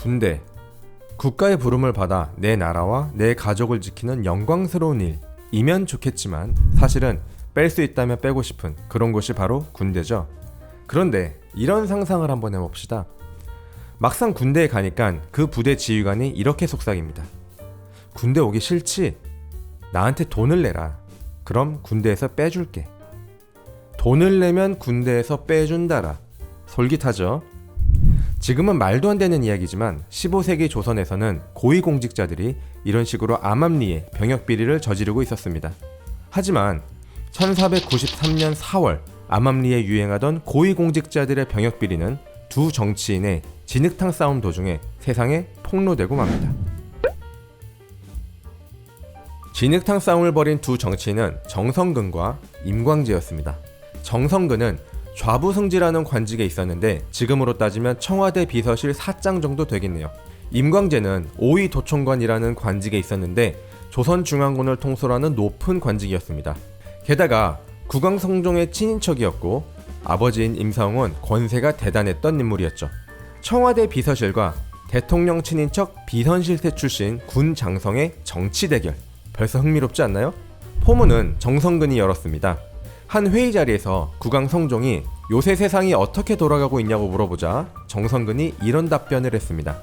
군대. 국가의 부름을 받아 내 나라와 내 가족을 지키는 영광스러운 일이면 좋겠지만 사실은 뺄 수 있다면 빼고 싶은 그런 곳이 바로 군대죠. 그런데 이런 상상을 한번 해봅시다. 막상 군대에 가니까 그 부대 지휘관이 이렇게 속삭입니다. 군대 오기 싫지? 나한테 돈을 내라. 그럼 군대에서 빼줄게. 돈을 내면 군대에서 빼준다라. 솔깃하죠? 지금은 말도 안 되는 이야기지만 15세기 조선에서는 고위공직자들이 이런 식으로 암암리에 병역비리를 저지르고 있었습니다. 하지만 1493년 4월 암암리에 유행하던 고위공직자들의 병역비리는 두 정치인의 진흙탕 싸움 도중에 세상에 폭로되고 맙니다. 진흙탕 싸움을 벌인 두 정치인은 정성근과 임광재였습니다. 정성근은 좌부승지라는 관직에 있었는데 지금으로 따지면 청와대 비서실 사장 정도 되겠네요. 임광재는 5위 도총관이라는 관직에 있었는데 조선중앙군을 통솔하는 높은 관직이었습니다. 게다가 국왕성종의 친인척이었고 아버지인 임사홍은 권세가 대단했던 인물이었죠. 청와대 비서실과 대통령 친인척 비선실세 출신 군 장성의 정치 대결. 벌써 흥미롭지 않나요? 포문은 정성근이 열었습니다. 한 회의 자리에서 국왕 성종이 요새 세상이 어떻게 돌아가고 있냐고 물어보자 정성근이 이런 답변을 했습니다.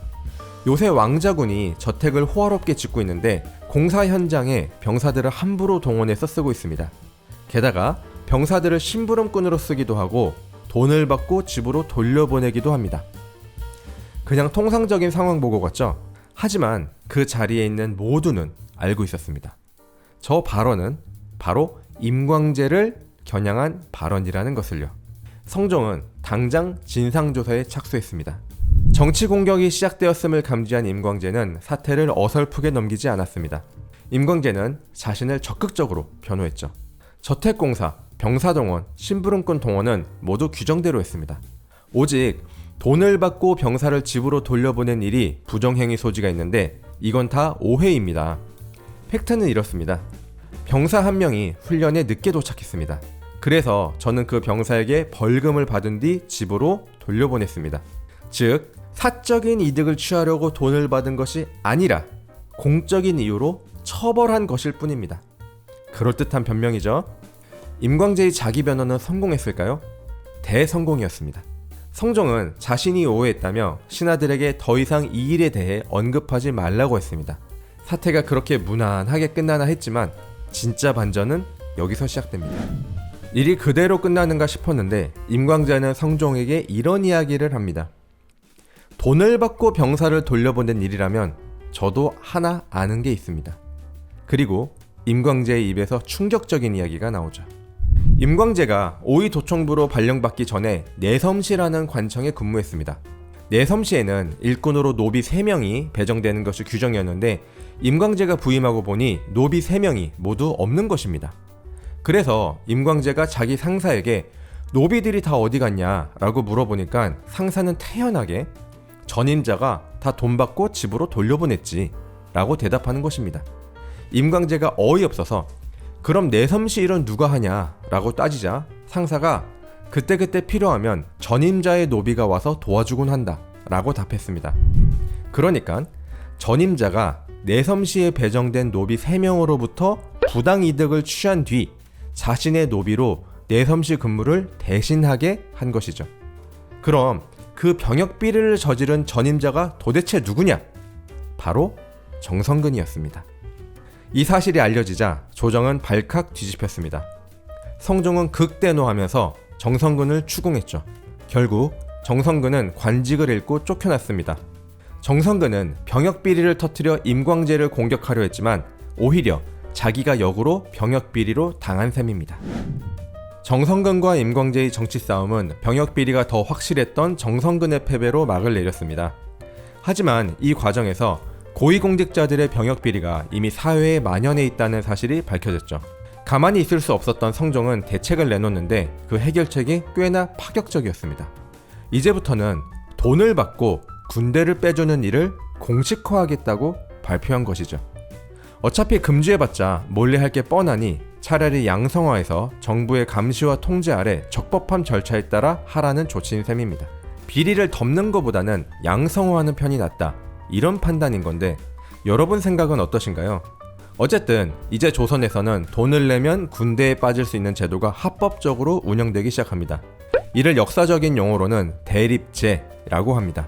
요새 왕자군이 저택을 호화롭게 짓고 있는데 공사 현장에 병사들을 함부로 동원해서 쓰고 있습니다. 게다가 병사들을 심부름꾼으로 쓰기도 하고 돈을 받고 집으로 돌려보내기도 합니다. 그냥 통상적인 상황 보고 같죠? 하지만 그 자리에 있는 모두는 알고 있었습니다. 저 발언은 바로 임광재를 겨냥한 발언이라는 것을요. 성종은 당장 진상조사에 착수했습니다. 정치 공격이 시작되었음을 감지한 임광재는 사태를 어설프게 넘기지 않았습니다. 임광재는 자신을 적극적으로 변호했죠. 저택공사, 병사동원, 심부름꾼 동원은 모두 규정대로 했습니다. 오직 돈을 받고 병사를 집으로 돌려보낸 일이 부정행위 소지가 있는데 이건 다 오해입니다. 팩트는 이렇습니다. 병사 한 명이 훈련에 늦게 도착했습니다. 그래서 저는 그 병사에게 벌금을 받은 뒤 집으로 돌려보냈습니다. 즉, 사적인 이득을 취하려고 돈을 받은 것이 아니라 공적인 이유로 처벌한 것일 뿐입니다. 그럴듯한 변명이죠. 임광재의 자기 변호는 성공했을까요? 대성공이었습니다. 성종은 자신이 오해했다며 신하들에게 더 이상 이 일에 대해 언급하지 말라고 했습니다. 사태가 그렇게 무난하게 끝나나 했지만 진짜 반전은 여기서 시작됩니다. 일이 그대로 끝나는가 싶었는데 임광재는 성종에게 이런 이야기를 합니다. 돈을 받고 병사를 돌려보낸 일이라면 저도 하나 아는 게 있습니다. 그리고 임광재의 입에서 충격적인 이야기가 나오죠. 임광재가 5위 도총부로 발령받기 전에 내섬시라는 관청에 근무했습니다. 내섬시에는 일꾼으로 노비 3명이 배정되는 것이 규정이었는데 임광재가 부임하고 보니 노비 3명이 모두 없는 것입니다. 그래서 임광재가 자기 상사에게 노비들이 다 어디 갔냐 라고 물어보니까 상사는 태연하게 전임자가 다 돈 받고 집으로 돌려보냈지 라고 대답하는 것입니다. 임광재가 어이없어서 그럼 내섬시 일은 누가 하냐 라고 따지자 상사가 그때그때 필요하면 전임자의 노비가 와서 도와주곤 한다 라고 답했습니다. 그러니까 전임자가 내섬시에 배정된 노비 3명으로부터 부당이득을 취한 뒤 자신의 노비로 내섬시 근무를 대신하게 한 것이죠. 그럼 그 병역비리를 저지른 전임자가 도대체 누구냐? 바로 정성근이었습니다. 이 사실이 알려지자 조정은 발칵 뒤집혔습니다. 성종은 극대노하면서 정성근을 추궁했죠. 결국 정성근은 관직을 잃고 쫓겨났습니다. 정성근은 병역비리를 터뜨려 임광재를 공격하려 했지만 오히려 자기가 역으로 병역비리로 당한 셈입니다. 정성근과 임광재의 정치 싸움은 병역비리가 더 확실했던 정성근의 패배로 막을 내렸습니다. 하지만 이 과정에서 고위공직자들의 병역비리가 이미 사회에 만연해 있다는 사실이 밝혀졌죠. 가만히 있을 수 없었던 성종은 대책을 내놓는데 그 해결책이 꽤나 파격적이었습니다. 이제부터는 돈을 받고 군대를 빼주는 일을 공식화하겠다고 발표한 것이죠. 어차피 금지해봤자 몰래 할 게 뻔하니 차라리 양성화해서 정부의 감시와 통제 아래 적법한 절차에 따라 하라는 조치인 셈입니다. 비리를 덮는 것보다는 양성화하는 편이 낫다, 이런 판단인 건데 여러분 생각은 어떠신가요? 어쨌든 이제 조선에서는 돈을 내면 군대에 빠질 수 있는 제도가 합법적으로 운영되기 시작합니다. 이를 역사적인 용어로는 대립제라고 합니다.